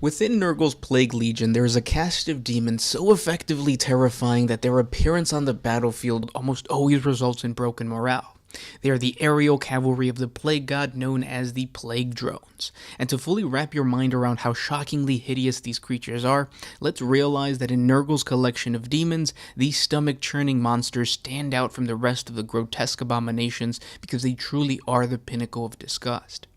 Within Nurgle's Plague Legion, there is a caste of demons so effectively terrifying that their appearance on the battlefield almost always results in broken morale. They are the aerial cavalry of the Plague God known as the Plague Drones. And to fully wrap your mind around how shockingly hideous these creatures are, let's realize that in Nurgle's collection of demons, these stomach-churning monsters stand out from the rest of the grotesque abominations because they truly are the pinnacle of disgust.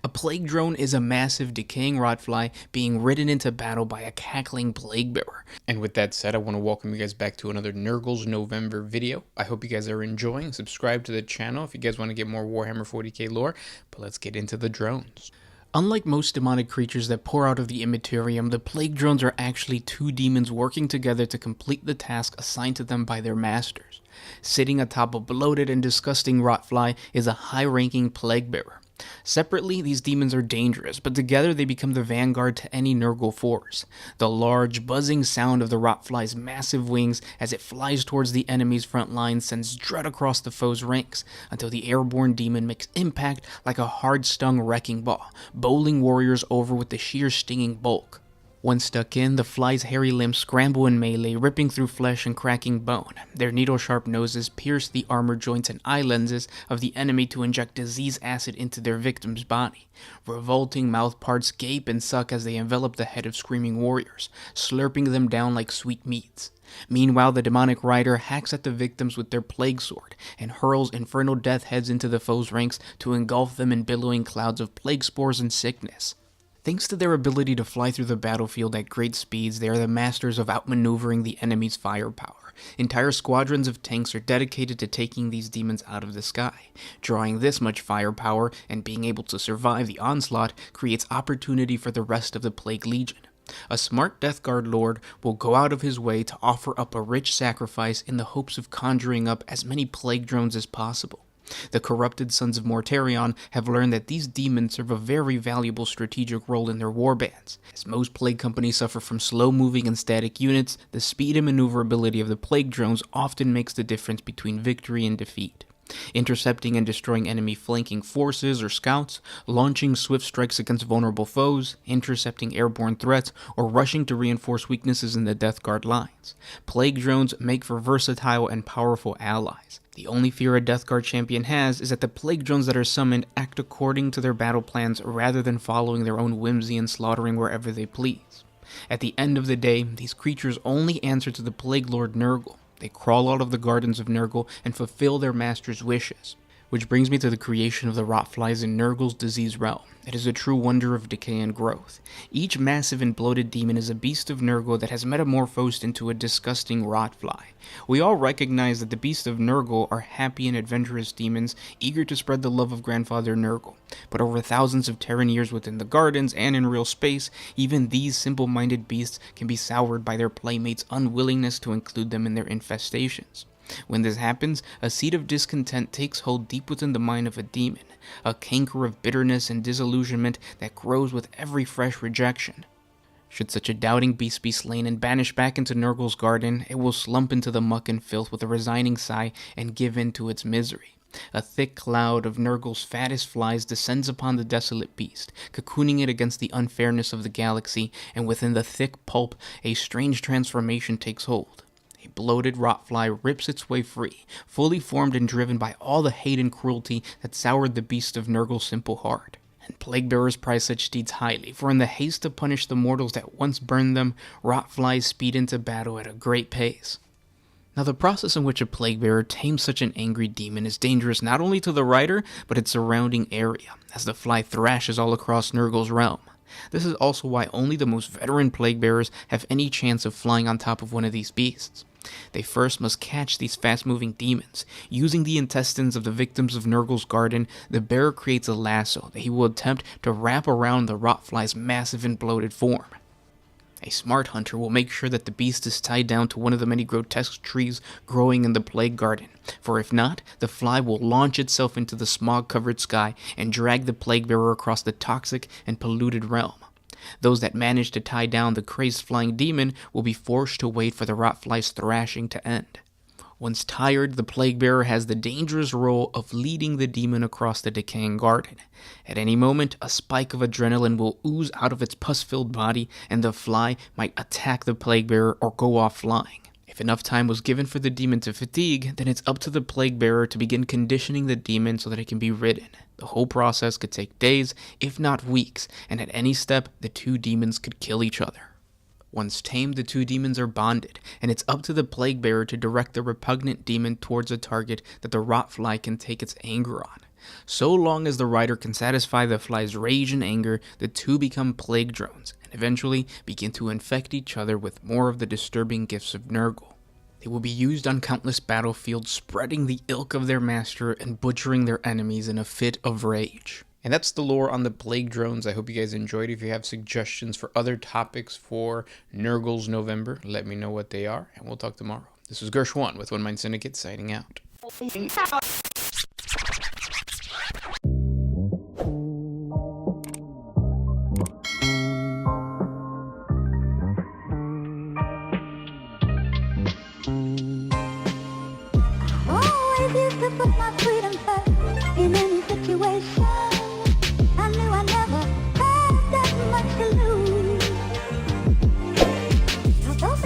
A plague drone is a massive decaying rotfly being ridden into battle by a cackling plague bearer. And with that said, I want to welcome you guys back to another Nurgle's November video. I hope you guys are enjoying. Subscribe to the channel if you guys want to get more Warhammer 40K lore, but let's get into the drones. Unlike most demonic creatures that pour out of the immaterium, the plague drones are actually two demons working together to complete the task assigned to them by their masters. Sitting atop a bloated and disgusting rotfly is a high-ranking plague bearer. Separately, these demons are dangerous, but together they become the vanguard to any Nurgle force. The large, buzzing sound of the rotfly's massive wings as it flies towards the enemy's front line sends dread across the foe's ranks, until the airborne demon makes impact like a hard-stung wrecking ball, bowling warriors over with the sheer stinging bulk. Once stuck in, the fly's hairy limbs scramble in melee, ripping through flesh and cracking bone. Their needle-sharp noses pierce the armor joints and eye lenses of the enemy to inject disease acid into their victim's body. Revolting mouth parts gape and suck as they envelop the head of screaming warriors, slurping them down like sweet meats. Meanwhile, the demonic rider hacks at the victims with their plague sword and hurls infernal death heads into the foe's ranks to engulf them in billowing clouds of plague spores and sickness. Thanks to their ability to fly through the battlefield at great speeds, they are the masters of outmaneuvering the enemy's firepower. Entire squadrons of tanks are dedicated to taking these demons out of the sky. Drawing this much firepower and being able to survive the onslaught creates opportunity for the rest of the Plague Legion. A smart Death Guard lord will go out of his way to offer up a rich sacrifice in the hopes of conjuring up as many plague drones as possible. The corrupted sons of Mortarion have learned that these demons serve a very valuable strategic role in their warbands. As most plague companies suffer from slow-moving and static units, the speed and maneuverability of the plague drones often makes the difference between victory and defeat. Intercepting and destroying enemy flanking forces or scouts, launching swift strikes against vulnerable foes, intercepting airborne threats, or rushing to reinforce weaknesses in the Death Guard lines. Plague drones make for versatile and powerful allies. The only fear a Death Guard champion has is that the plague drones that are summoned act according to their battle plans rather than following their own whimsy and slaughtering wherever they please. At the end of the day, these creatures only answer to the Plague Lord Nurgle. They crawl out of the gardens of Nurgle and fulfill their master's wishes. Which brings me to the creation of the rotflies in Nurgle's disease realm. It is a true wonder of decay and growth. Each massive and bloated demon is a beast of Nurgle that has metamorphosed into a disgusting rotfly. We all recognize that the beasts of Nurgle are happy and adventurous demons, eager to spread the love of Grandfather Nurgle. But over thousands of Terran years within the gardens and in real space, even these simple-minded beasts can be soured by their playmates' unwillingness to include them in their infestations. When this happens, a seed of discontent takes hold deep within the mind of a demon, a canker of bitterness and disillusionment that grows with every fresh rejection. Should such a doubting beast be slain and banished back into Nurgle's garden, it will slump into the muck and filth with a resigning sigh and give in to its misery. A thick cloud of Nurgle's fattest flies descends upon the desolate beast, cocooning it against the unfairness of the galaxy, and within the thick pulp, a strange transformation takes hold. A bloated rotfly rips its way free, fully formed and driven by all the hate and cruelty that soured the beast of Nurgle's simple heart. And plague-bearers prize such deeds highly, for in the haste to punish the mortals that once burned them, rotflies speed into battle at a great pace. Now, the process in which a plague-bearer tames such an angry demon is dangerous not only to the rider, but its surrounding area, as the fly thrashes all across Nurgle's realm. This is also why only the most veteran plague-bearers have any chance of flying on top of one of these beasts. They first must catch these fast-moving demons. Using the intestines of the victims of Nurgle's garden, the bearer creates a lasso that he will attempt to wrap around the rotfly's massive and bloated form. A smart hunter will make sure that the beast is tied down to one of the many grotesque trees growing in the plague garden, for if not, the fly will launch itself into the smog-covered sky and drag the plague bearer across the toxic and polluted realm. Those that manage to tie down the crazed flying demon will be forced to wait for the rotfly's thrashing to end. Once tired, the Plague Bearer has the dangerous role of leading the demon across the decaying garden. At any moment, a spike of adrenaline will ooze out of its pus-filled body, and the fly might attack the Plague Bearer or go off flying. If enough time was given for the demon to fatigue, then it's up to the Plague Bearer to begin conditioning the demon so that it can be ridden. The whole process could take days, if not weeks, and at any step, the two demons could kill each other. Once tamed, the two demons are bonded, and it's up to the Plague Bearer to direct the repugnant demon towards a target that the rotfly can take its anger on. So long as the rider can satisfy the fly's rage and anger, the two become plague drones, and eventually begin to infect each other with more of the disturbing gifts of Nurgle. They will be used on countless battlefields, spreading the ilk of their master and butchering their enemies in a fit of rage. And that's the lore on the Plague Drones. I hope you guys enjoyed. If you have suggestions for other topics for Nurgle's November, let me know what they are, and we'll talk tomorrow. This was Gersh1 with One Mind Syndicate signing out. Always used to put my freedom first in any situation.